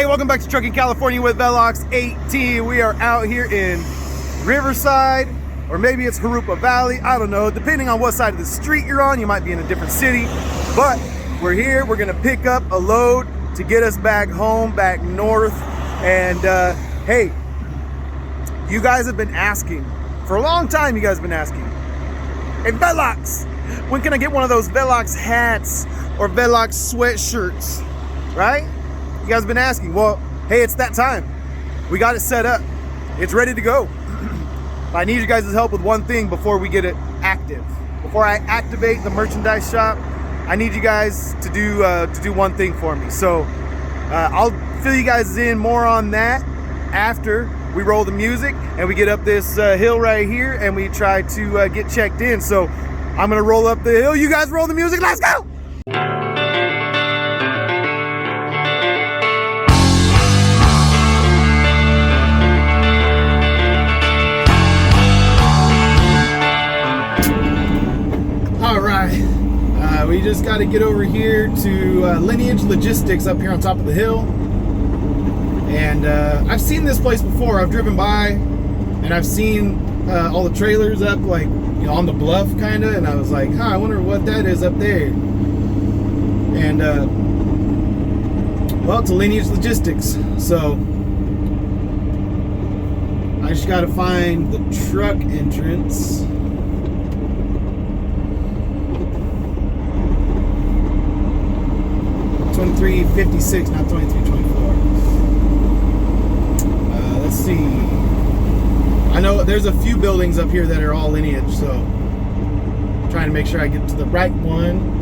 welcome back to Trucking California with Velox 18. We are out here in Riverside, or maybe it's Jarupa Valley. I don't know. Depending on what side of the street you're on, you might be in a different city. But we're here. We're going to pick up a load to get us back home, back north. And hey, you guys have been asking. For a long time, you guys have been asking, hey, Velox, when can I get one of those Velox hats or Velox sweatshirts, right? You guys have been asking. Well, hey, it's that time. We got it set up. It's ready to go. I need you guys' help with one thing before we get it active. Before I activate the merchandise shop, I need you guys to do one thing for me. So I'll fill you guys in more on that after we roll the music and we get up this hill right here and we try to get checked in. So I'm gonna roll up the hill. You guys roll the music. Let's go. We just got to get over here to Lineage Logistics up here on top of the hill. And I've seen this place before. I've driven by and I've seen all the trailers up, like, you know, on the bluff kind of. And I was like, I wonder what that is up there. And well, it's a Lineage Logistics. So I just got to find the truck entrance. $23.56, not $23.24. Let's see. I know there's a few buildings up here that are all Lineage, so I'm trying to make sure I get to the right one.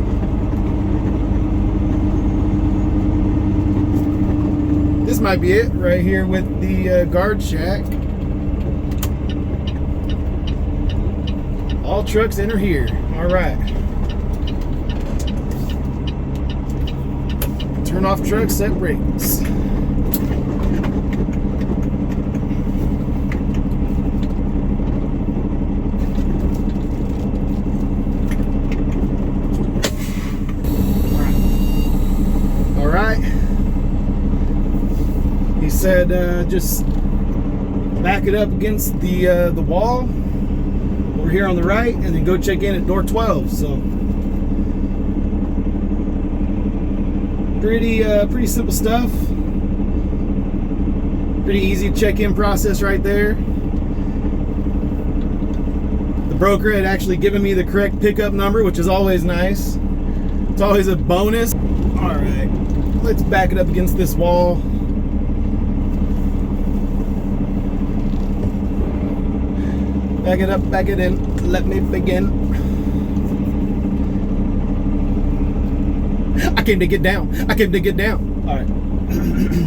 This might be it right here with the guard shack. All trucks enter here. All right. Turn off truck, set brakes. All right. He said just back it up against the wall over here on the right, and then go check in at door 12. So pretty simple stuff. Pretty easy check-in process right there. The broker had actually given me the correct pickup number, which is always nice. It's always a bonus. All right, let's back it up against this wall. Back it up, back it in. Let me begin. I came to get down. I came to get down. All right.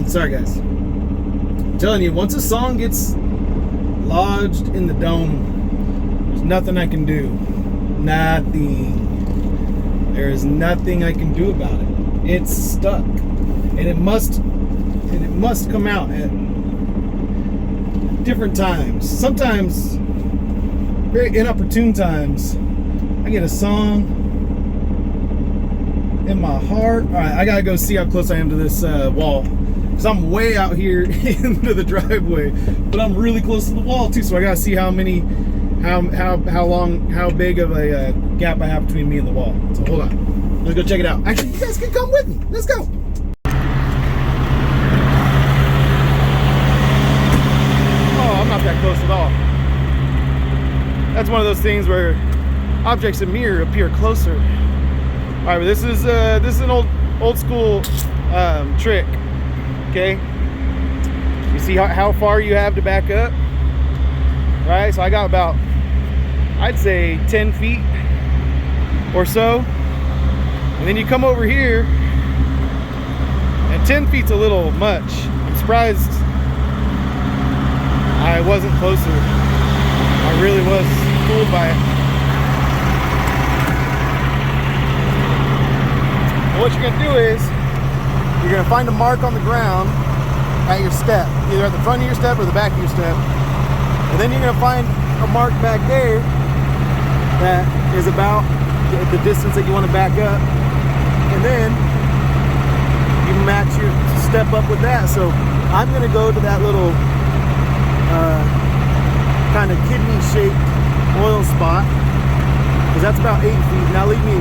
Sorry, guys. I'm telling you, once a song gets lodged in the dome, there's nothing I can do. Nothing. There is nothing I can do about it. It's stuck, and it must come out at different times. Sometimes, very inopportune times. I get a song in my heart. All right, I gotta go see how close I am to this wall, because I'm way out here into the driveway, but I'm really close to the wall too. So I gotta see how big of a gap I have between me and the wall. So hold on, let's go check it out. Actually, you guys can come with me. Let's go. Oh, I'm not that close at all. That's one of those things where objects in mirror appear closer. All right, but this is an old school trick. Okay, you see how far you have to back up, right? So I got about, I'd say 10 feet or so, and then you come over here, and 10 feet's a little much. I'm surprised I wasn't closer. I really was fooled by it. What you're gonna do is you're gonna find a mark on the ground at your step, either at the front of your step or the back of your step, and then you're gonna find a mark back there that is about the distance that you want to back up, and then you match your step up with that. So I'm gonna go to that little kind of kidney-shaped oil spot, because that's about 8 feet. Now leave me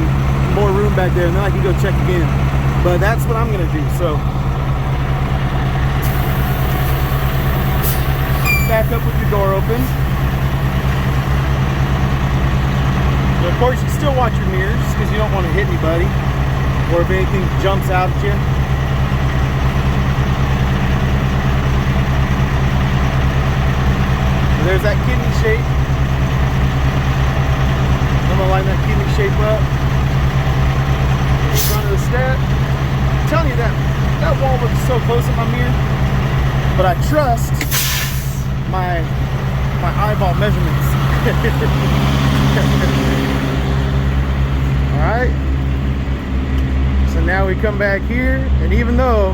more room back there, and then I can go check again. But that's what I'm gonna do. So back up with your door open. But of course, you still watch your mirrors because you don't want to hit anybody, or if anything jumps out at you. There's that kidney shape. I'm gonna line that kidney shape up in front of the step. I'm telling you that wall looks so close in my mirror, but I trust my eyeball measurements. All right. So now we come back here, and even though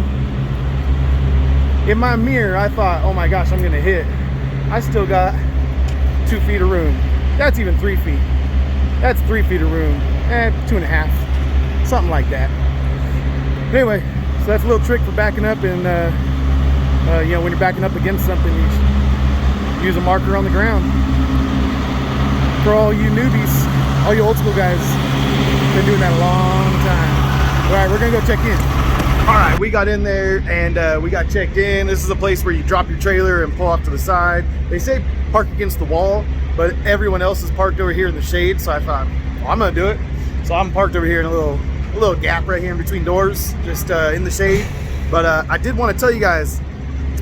in my mirror I thought, oh my gosh, I'm gonna hit, I still got 2 feet of room. That's even 3 feet. That's 3 feet of room. 2.5, something like that. Anyway, so that's a little trick for backing up, and you know, when you're backing up against something, you use a marker on the ground. For all you newbies, all you old school guys, been doing that a long time. All right, we're gonna go check in. All right, we got in there and we got checked in. This is a place where you drop your trailer and pull off to the side. They say park against the wall, but everyone else is parked over here in the shade. So I thought, well, I'm gonna do it. So I'm parked over here in a little gap right here in between doors, just in the shade. But I did want to tell you guys,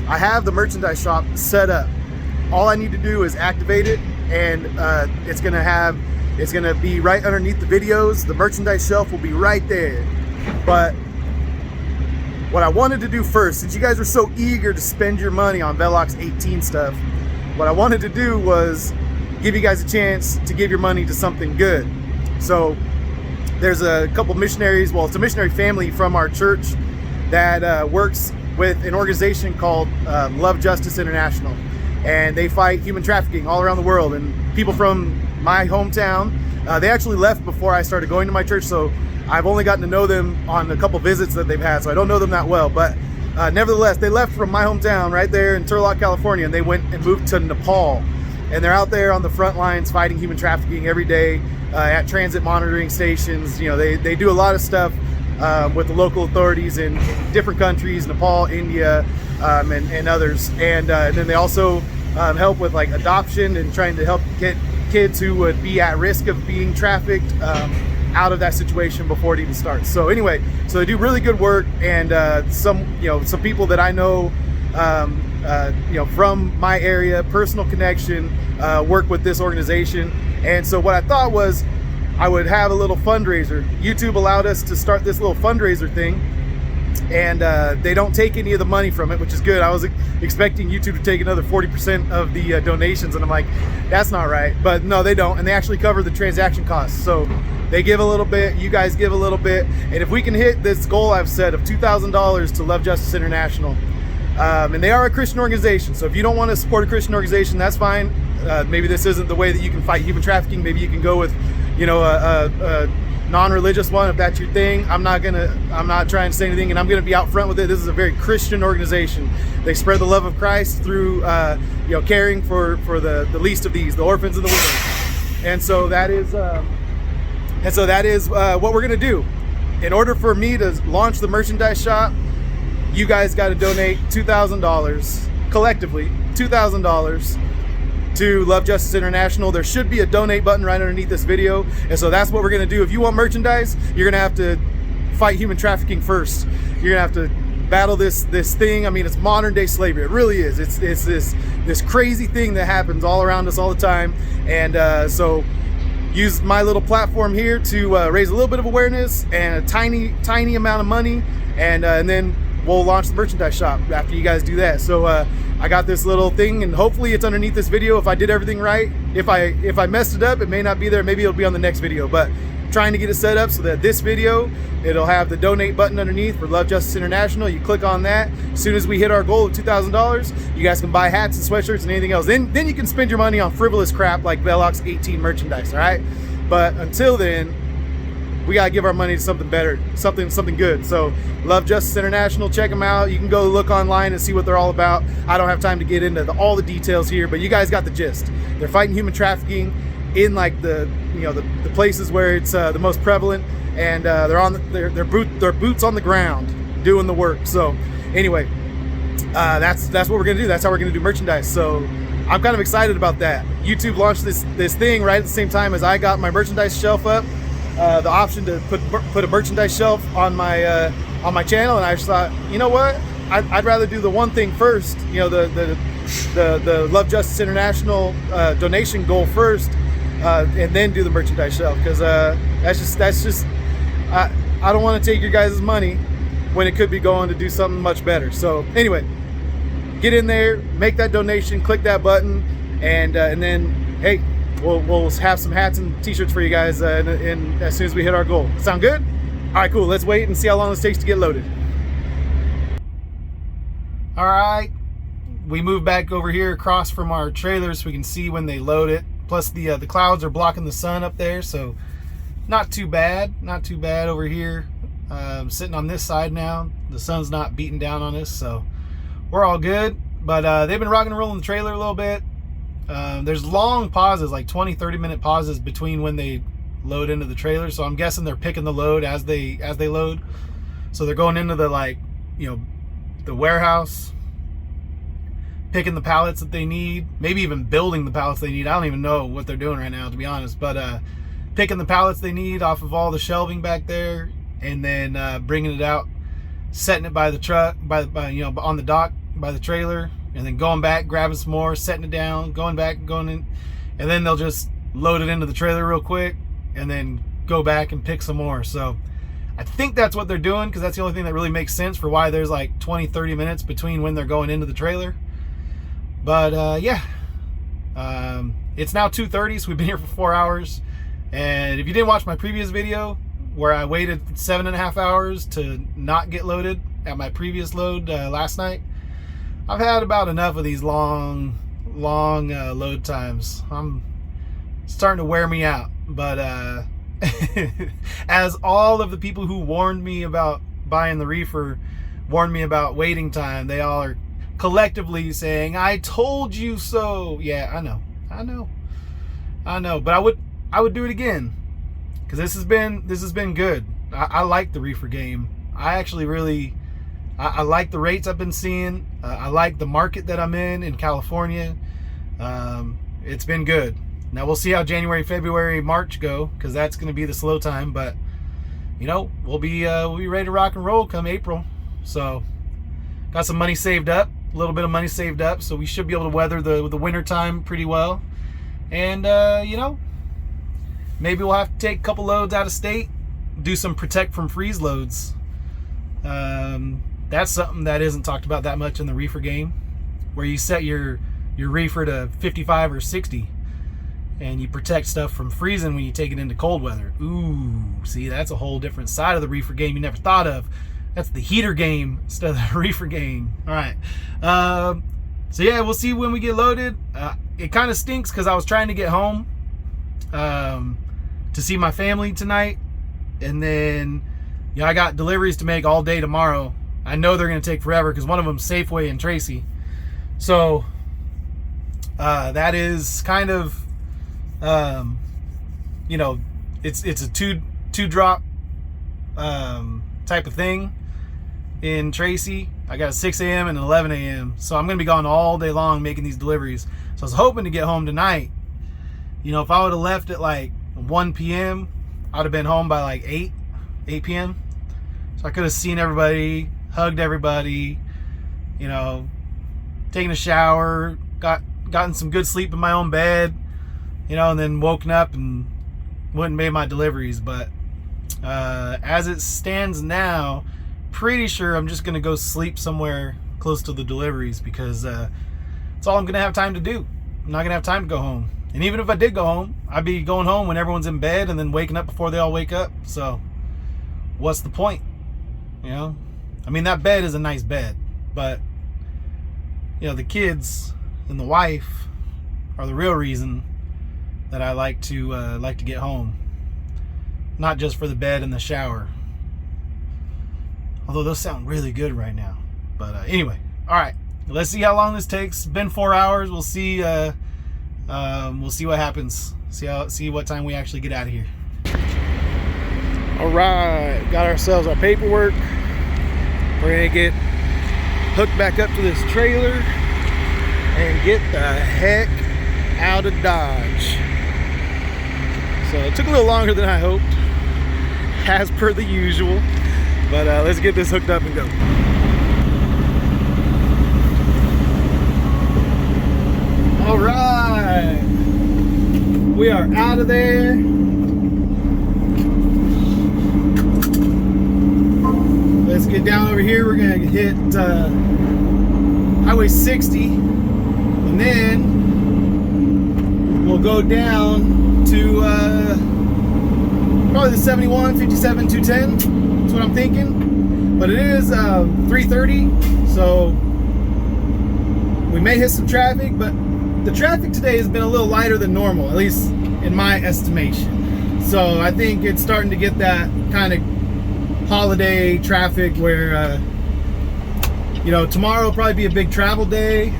I have the merchandise shop set up. All I need to do is activate it, and it's gonna be right underneath the videos. The merchandise shelf will be right there. But what I wanted to do first, since you guys were so eager to spend your money on Velox 18 stuff, what I wanted to do was give you guys a chance to give your money to something good. So there's a couple missionaries, well, it's a missionary family from our church that works with an organization called Love Justice International. And they fight human trafficking all around the world. And people from my hometown, they actually left before I started going to my church, so I've only gotten to know them on a couple visits that they've had, so I don't know them that well. But nevertheless, they left from my hometown right there in Turlock, California, and they went and moved to Nepal. And they're out there on the front lines fighting human trafficking every day at transit monitoring stations. You know, they do a lot of stuff with the local authorities in different countries, Nepal, India, and others. And then they also help with like adoption and trying to help get kids who would be at risk of being trafficked out of that situation before it even starts. So anyway, so they do really good work, and some people that I know, from my area, personal connection, work with this organization. And so what I thought was I would have a little fundraiser. YouTube allowed us to start this little fundraiser thing, and they don't take any of the money from it, which is good. I was expecting YouTube to take another 40% of the donations, and I'm like, that's not right. But no, they don't, and they actually cover the transaction costs. So they give a little bit, you guys give a little bit, and if we can hit this goal I've set of $2,000 to Love Justice International, and they are a Christian organization, so if you don't want to support a Christian organization, that's fine. Maybe this isn't the way that you can fight human trafficking. Maybe you can go with, a non-religious one if that's your thing. I'm not trying to say anything, and I'm gonna be out front with it. This is a very Christian organization. They spread the love of Christ through caring for the least of these, the orphans and the widows. And so that is what we're gonna do. In order for me to launch the merchandise shop, you guys got to donate $2,000 collectively, $2,000 to Love Justice International. There should be a donate button right underneath this video, and so that's what we're gonna do. If you want merchandise, you're gonna have to fight human trafficking first. You're gonna have to battle this thing. I mean, it's modern day slavery. It really is. It's this crazy thing that happens all around us all the time, and so use my little platform here to raise a little bit of awareness and a tiny amount of money, and then we'll launch the merchandise shop after you guys do that. So I got this little thing, and hopefully it's underneath this video if I did everything right. If I messed it up, it may not be there. Maybe it'll be on the next video, but trying to get it set up so that this video, it'll have the donate button underneath for Love Justice International. You click on that. As soon as we hit our goal of $2,000, you guys can buy hats and sweatshirts and anything else. Then you can spend your money on frivolous crap like Velox 18 merchandise, all right? But until then, we gotta give our money to something better, something good. So Love Justice International, check them out. You can go look online and see what they're all about. I don't have time to get into all the details here, but you guys got the gist. They're fighting human trafficking in like the places where it's the most prevalent, and they're on their boots on the ground doing the work. So anyway, that's what we're gonna do. That's how we're gonna do merchandise. So I'm kind of excited about that. YouTube launched this thing right at the same time as I got my merchandise shelf up. The option to put a merchandise shelf on my channel, and I just thought, you know what, I'd rather do the one thing first, the Love Justice International donation goal first, and then do the merchandise shelf, because that's just I don't want to take your guys' money when it could be going to do something much better. So anyway, get in there, make that donation, click that button, and then hey, we'll have some hats and t-shirts for you guys as soon as we hit our goal. Sound good? All right, cool. Let's wait and see how long this takes to get loaded. All right, we moved back over here across from our trailers so we can see when they load it. Plus the clouds are blocking the sun up there, so not too bad over here. Sitting on this side now, the sun's not beating down on us, so we're all good. But they've been rocking and rolling the trailer a little bit. There's long pauses, like 20-30 minute pauses between when they load into the trailer, so I'm guessing they're picking the load as they load. So they're going into the the warehouse, picking the pallets that they need, maybe even building the pallets they need. I don't even know what they're doing right now, to be honest, but picking the pallets they need off of all the shelving back there, and then bringing it out, setting it by the truck, on the dock by the trailer, and then going back, grabbing some more, setting it down, going back, going in, and then they'll just load it into the trailer real quick and then go back and pick some more. So I think that's what they're doing, because that's the only thing that really makes sense for why there's like 20-30 minutes between when they're going into the trailer. But yeah, it's now 2:30, so we've been here for 4 hours. And if you didn't watch my previous video where I waited 7.5 hours to not get loaded at my previous load last night, I've had about enough of these long load times. I'm starting to wear me out. But as all of the people who warned me about buying the reefer warned me about waiting time, they all are collectively saying, "I told you so." Yeah, I know. But I would do it again, because this has been good. I like the reefer game. I actually really I like the rates I've been seeing. I like the market that I'm in California. It's been good. Now we'll see how January, February, March go, because that's going to be the slow time. But we'll be ready to rock and roll come April. So got some money saved up, a little bit of money saved up, so we should be able to weather the winter time pretty well. And maybe we'll have to take a couple loads out of state, do some protect from freeze loads. That's something that isn't talked about that much in the reefer game, where you set your reefer to 55 or 60 and you protect stuff from freezing when you take it into cold weather. Ooh, see, that's a whole different side of the reefer game you never thought of. That's the heater game instead of the reefer game. All right. So yeah, we'll see when we get loaded. It kind of stinks because I was trying to get home to see my family tonight, and then I got deliveries to make all day tomorrow. I know they're going to take forever because one of them's Safeway and Tracy. So that is kind of it's a two drop type of thing in Tracy. I got a 6 a.m. and an 11 a.m. So I'm going to be gone all day long making these deliveries. So I was hoping to get home tonight. If I would have left at like 1 p.m., I would have been home by like 8 p.m. So I could have seen everybody, hugged everybody, taken a shower, gotten some good sleep in my own bed, and then woken up and went and made my deliveries. But as it stands now, pretty sure I'm just going to go sleep somewhere close to the deliveries, because it's all I'm going to have time to do. I'm not going to have time to go home. And even if I did go home, I'd be going home when everyone's in bed and then waking up before they all wake up. So what's the point? I mean, that bed is a nice bed, but the kids and the wife are the real reason that I like to get home. not just for the bed and the shower. Although those sound really good right now. But anyway, all right. Let's see how long this takes. It's been 4 hours. We'll see. We'll see what happens. See what time we actually get out of here. All right, got ourselves our paperwork. We're gonna get hooked back up to this trailer and get the heck out of Dodge. So it took a little longer than I hoped, as per the usual. But let's get this hooked up and go. All right, we are out of there. Let's get down over here. We're gonna hit Highway 60, and then we'll go down to probably the 71, 57, 210. That's what I'm thinking. But it is 3:30, so we may hit some traffic, but the traffic today has been a little lighter than normal, at least in my estimation. So I think it's starting to get that kind of holiday traffic where tomorrow will probably be a big travel day.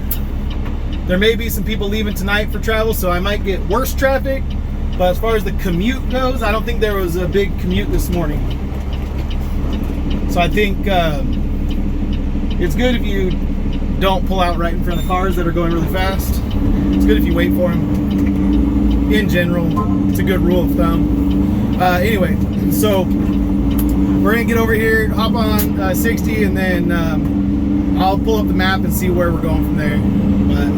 There may be some people leaving tonight for travel, so I might get worse traffic. But as far as the commute goes, I don't think there was a big commute this morning. So I think it's good if you don't pull out right in front of cars that are going really fast. It's good if you wait for them. In general, it's a good rule of thumb. Anyway, so we're gonna get over here, hop on 60, and then I'll pull up the map and see where we're going from there. But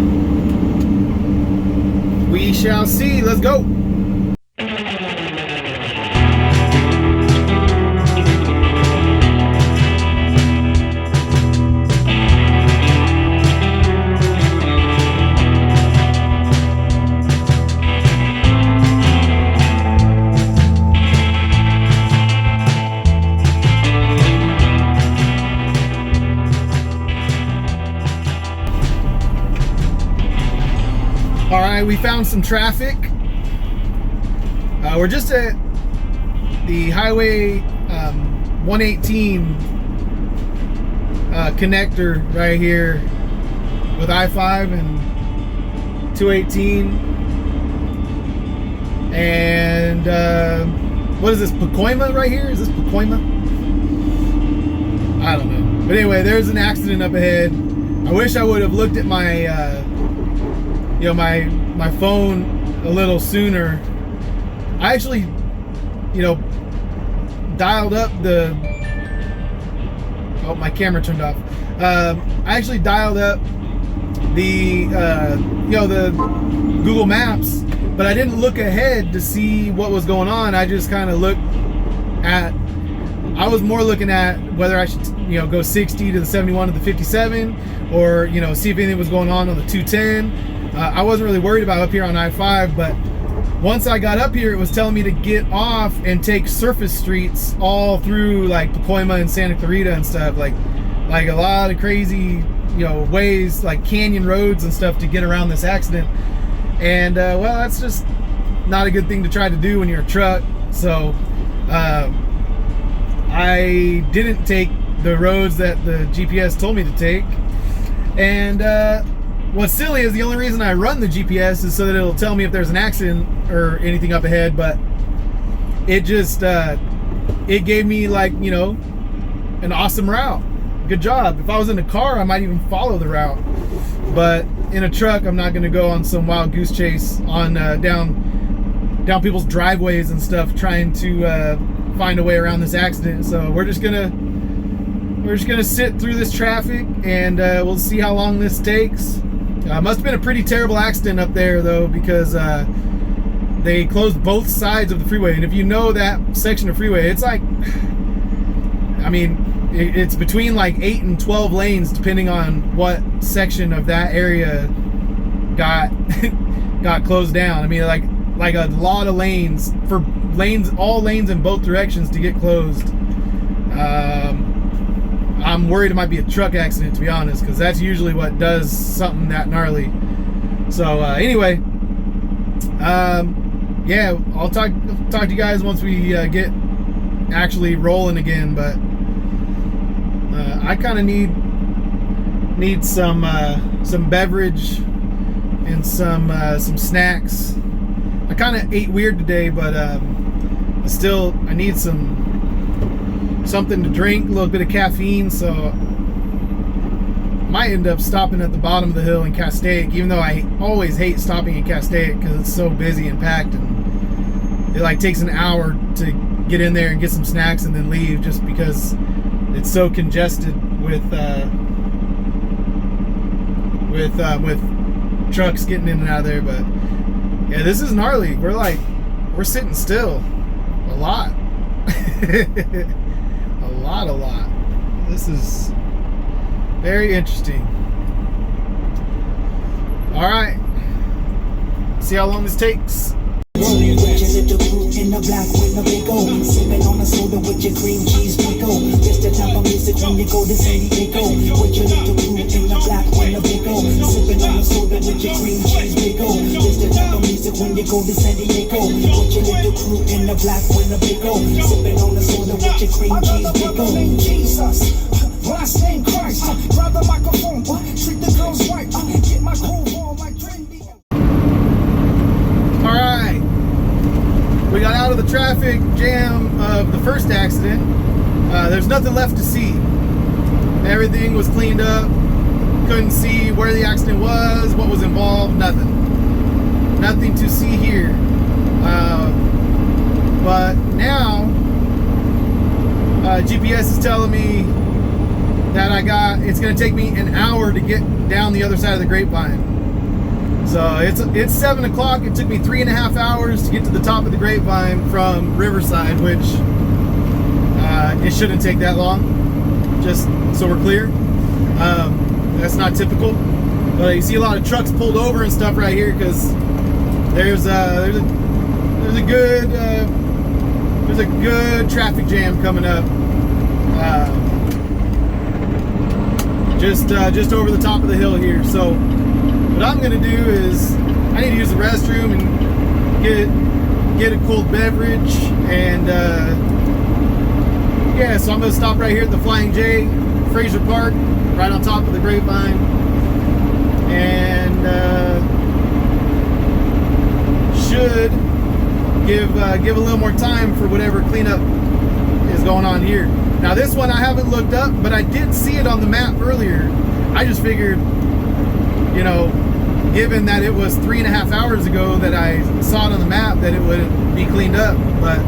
we shall see. Let's go. We found some traffic. We're just at the Highway 118 connector right here with I-5 and 218. And what is this, Pacoima right here? Is this Pacoima? I don't know. But anyway, there's an accident up ahead. I wish I would have looked at my my phone a little sooner. I actually, dialed up the, oh, my camera turned off. I actually dialed up the, the Google Maps, but I didn't look ahead to see what was going on. I just kind of looked at, I was more looking at whether I should, go 60 to the 71 to the 57, or, see if anything was going on the 210. I wasn't really worried about up here on I-5, but once I got up here, it was telling me to get off and take surface streets all through like Pacoima and Santa Clarita and stuff, like a lot of crazy, ways, like canyon roads and stuff to get around this accident. And well, that's just not a good thing to try to do when you're a truck. So I didn't take the roads that the GPS told me to take. And what's silly is the only reason I run the GPS is so that it'll tell me if there's an accident or anything up ahead, but it just it gave me like, an awesome route. Good job. If I was in a car, I might even follow the route, but in a truck, I'm not going to go on some wild goose chase on down people's driveways and stuff trying to find a way around this accident. So we're just gonna sit through this traffic, and we'll see how long this takes. Must have been a pretty terrible accident up there though, because they closed both sides of the freeway. And if you know that section of freeway, it's like, it's between like 8 and 12 lanes depending on what section of that area got closed down. Like a lot of lanes, all lanes in both directions to get closed. I'm worried it might be a truck accident, to be honest, because that's usually what does something that gnarly. So anyway, yeah, I'll talk to you guys once we get actually rolling again. But I kind of need some beverage and some snacks. I kind of ate weird today, but I need something to drink, a little bit of caffeine. So might end up stopping at the bottom of the hill in Castaic, even though I always hate stopping in Castaic because it's so busy and packed, and it like takes an hour to get in there and get some snacks and then leave, just because it's so congested with trucks getting in and out of there. But yeah, this is gnarly. We're sitting still a lot. a lot. This is very interesting. All right, see how long this takes. In the black with the big O, sipping on a soda with your cream cheese pickle. Just the type of music when you go to San Diego. With your little crew in the black with the big O, sipping on a soda with your cream cheese pickle. Just the type of music when you go to San Diego. With your little crew in the black with the big O, sipping on a soda with your cream cheese pickle. Jesus, last name Christ. Grab the microphone, treat the girls right. Get my groove on like trendy. All right, we got out of the traffic jam of the first accident. There's nothing left to see. Everything was cleaned up. Couldn't see where the accident was, what was involved, nothing to see here. But now GPS is telling me that it's going to take me an hour to get down the other side of the Grapevine. So it's 7 o'clock. It took me 3.5 hours to get to the top of the Grapevine from Riverside, which it shouldn't take that long, just so we're clear. That's not typical, but you see a lot of trucks pulled over and stuff right here because there's a good traffic jam coming up, just over the top of the hill here. So what I'm gonna do is I need to use the restroom and get a cold beverage, and yeah, so I'm gonna stop right here at the Flying J, Fraser Park, right on top of the Grapevine, and should give a little more time for whatever cleanup is going on here. Now this one I haven't looked up, but I did see it on the map earlier. I just figured, you know, given that it was 3.5 hours ago that I saw it on the map, that it would be cleaned up, but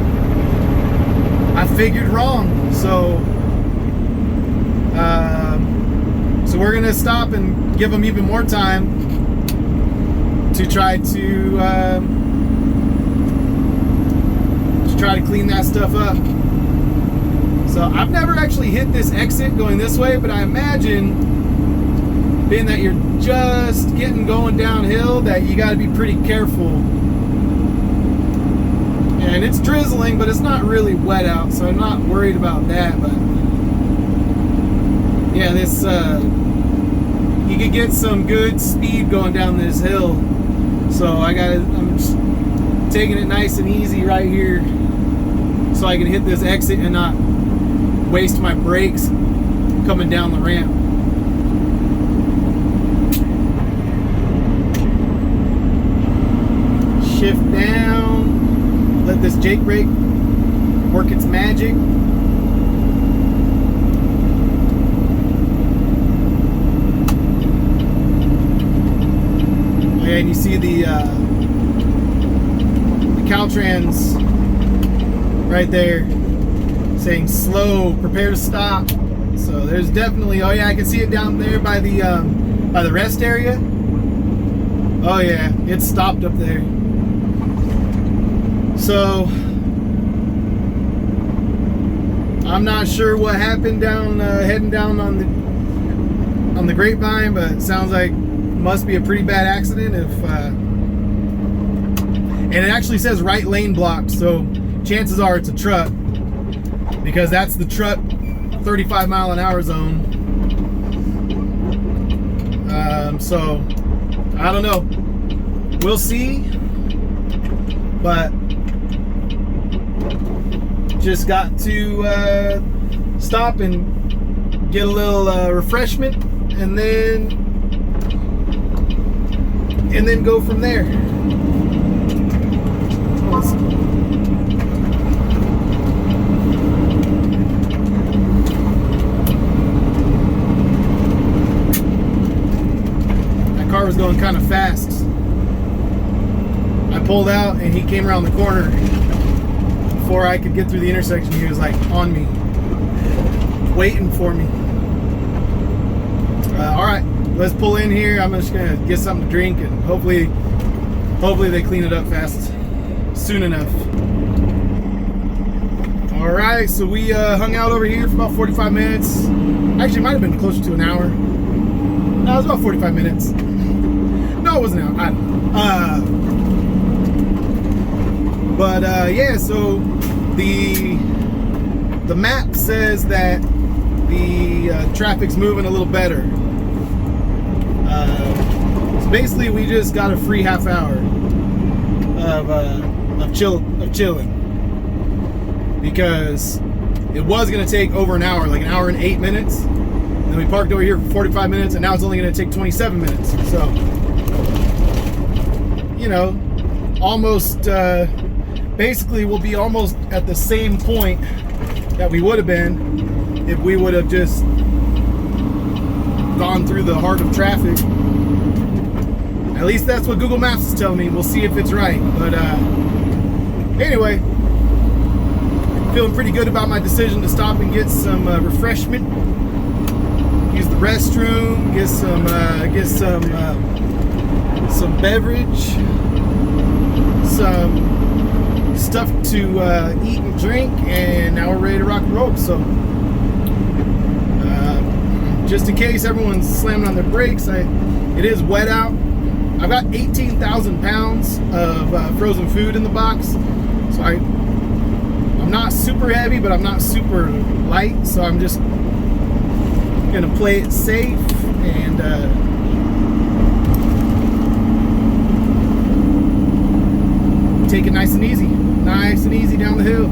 I figured wrong. So so we're gonna stop and give them even more time to try to clean that stuff up. So I've never actually hit this exit going this way, but I imagine, being that you're just going downhill, that you got to be pretty careful. And it's drizzling, but it's not really wet out, so I'm not worried about that. But yeah, this you could get some good speed going down this hill. So I'm just taking it nice and easy right here, so I can hit this exit and not waste my brakes coming down the ramp. Shift down, let this Jake brake work its magic. Okay, and you see the Caltrans right there saying slow, prepare to stop. So there's definitely, oh yeah, I can see it down there by the rest area. Oh yeah, it's stopped up there. So I'm not sure what happened down heading down on the Grapevine, but it sounds like must be a pretty bad accident. And it actually says right lane blocked, so chances are it's a truck, because that's the truck 35 mile an hour zone. So I don't know, we'll see. but just got to stop and get a little refreshment, and then go from there. That car was going kind of fast. I pulled out and he came around the corner. Before I could get through the intersection, he was like on me, waiting for me. All right, let's pull in here. I'm just gonna get something to drink, and hopefully they clean it up fast, soon enough. All right, so we hung out over here for about 45 minutes. Actually, it might have been closer to an hour. No, it was about 45 minutes. No, it wasn't an hour. I don't know. But yeah, so the map says that the traffic's moving a little better. So basically, we just got a free half hour of chilling, because it was gonna take over an hour, like an hour and 8 minutes. And then we parked over here for 45 minutes, and now it's only gonna take 27 minutes. So, you know, almost. Basically, we'll be almost at the same point that we would have been if we would have just gone through the heart of traffic. At least that's what Google Maps is telling me. We'll see if it's right. But anyway, feeling pretty good about my decision to stop and get some refreshment, use the restroom, get some beverage, some stuff to eat and drink, and now we're ready to rock and roll. So just in case everyone's slamming on their brakes, it is wet out. I've got 18,000 pounds of frozen food in the box, so I'm not super heavy, but I'm not super light, so I'm just gonna play it safe and take it nice and easy down the hill.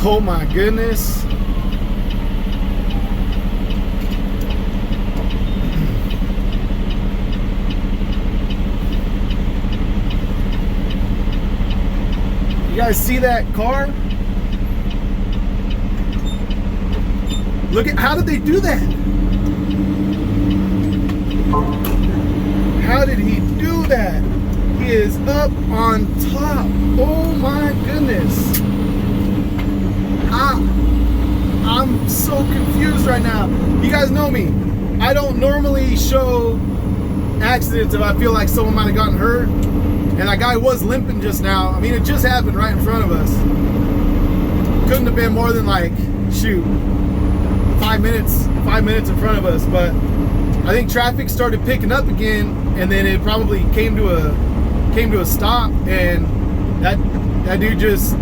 Oh my goodness. You guys see that car? Look at, how did they do that? How did he do that? He is up on top. Oh my goodness. I'm so confused right now. You guys know me. I don't normally show accidents if I feel like someone might have gotten hurt. And that guy was limping just now. I mean, it just happened right in front of us. Couldn't have been more than like, shoot, 5 minutes in front of us. But I think traffic started picking up again, and then it probably came to a stop, and that dude just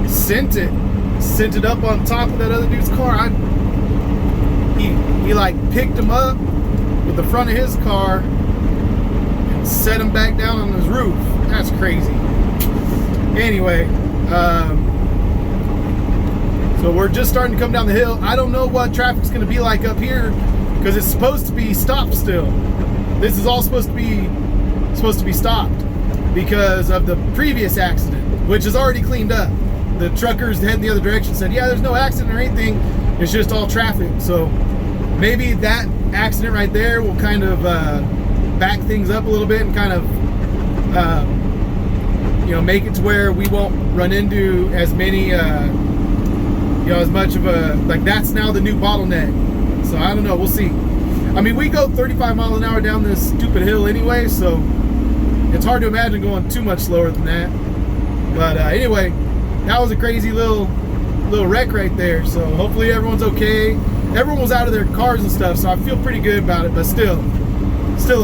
sent it up on top of that other dude's car. He like picked him up with the front of his car and set him back down on his roof. That's crazy. Anyway, so we're just starting to come down the hill. I don't know what traffic's gonna be like up here, because it's supposed to be stopped still. This is all supposed to be stopped because of the previous accident, which is already cleaned up. The truckers heading the other direction said, yeah, there's no accident or anything, it's just all traffic. So maybe that accident right there will kind of back things up a little bit and kind of make it to where we won't run into as many as much of a, like, that's now the new bottleneck. So I don't know, we'll see. I mean, we go 35 miles an hour down this stupid hill anyway, so it's hard to imagine going too much slower than that. But anyway, that was a crazy little wreck right there. So hopefully everyone's okay. Everyone was out of their cars and stuff, so I feel pretty good about it. But still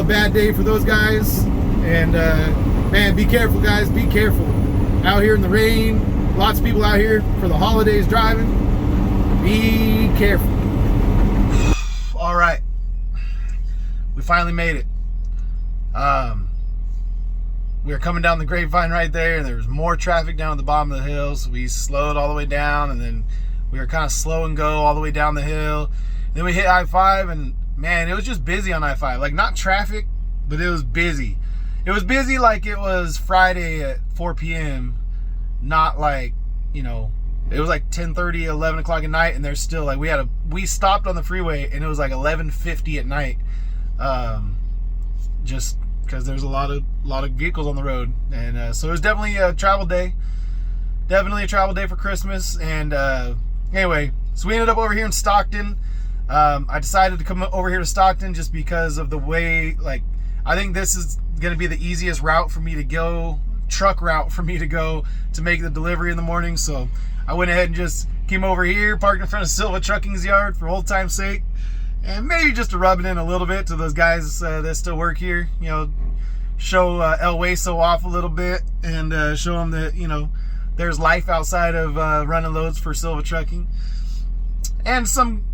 a bad day for those guys. And man, be careful, guys. Be careful. Out here in the rain, lots of people out here for the holidays driving. Be careful. All right, we finally made it. We were coming down the Grapevine right there, and there was more traffic down at the bottom of the hill, so we slowed all the way down, and then we were kind of slow and go all the way down the hill. Then we hit I-5, and man, it was just busy on I-5. Like, not traffic, but it was busy. It was busy like it was Friday at 4 p.m. Not like, you know, it was like 10:30, 11 o'clock at night, and there's still like, we stopped on the freeway, and it was like 11:50 at night. Just because there's a lot of vehicles on the road, and so it was definitely a travel day. Definitely a travel day for Christmas. And anyway, so we ended up over here in Stockton. I decided to come over here to Stockton just because of the way, like, I think this is going to be the easiest route for me to go, truck route for me to go to make the delivery in the morning. So I went ahead and just came over here, parked in front of Silva Trucking's yard for old time's sake, and maybe just to rub it in a little bit to those guys that still work here, you know, show El Hueso off a little bit, and show them that, you know, there's life outside of running loads for Silva Trucking. And some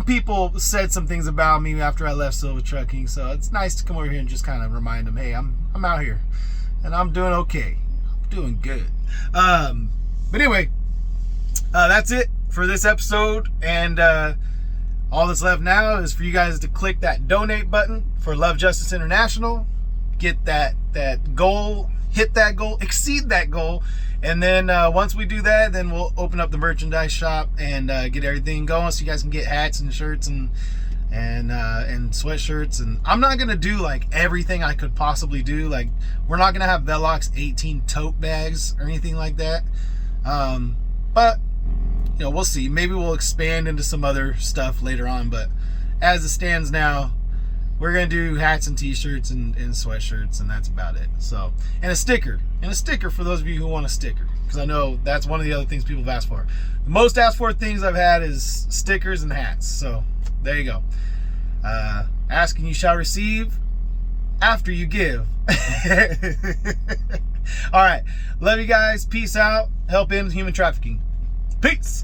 people said some things about me after I left Silva Trucking, so it's nice to come over here and just kind of remind them, hey, I'm out here, and I'm doing okay. I'm doing good. But anyway, that's it for this episode, and all that's left now is for you guys to click that donate button for Love Justice International. Get that goal, hit that goal, exceed that goal, and then once we do that, then we'll open up the merchandise shop and get everything going, so you guys can get hats and shirts and sweatshirts. And I'm not gonna do like everything I could possibly do. Like, we're not gonna have Velox 18 tote bags or anything like that. But you know, we'll see. Maybe we'll expand into some other stuff later on. But as it stands now, we're gonna do hats and t-shirts and sweatshirts, and that's about it. So, and a sticker for those of you who want a sticker, because I know that's one of the other things people have asked for. The most asked for things I've had is stickers and hats. So there you go. Ask and you shall receive after you give. All right, love you guys. Peace out. Help end human trafficking. Peace.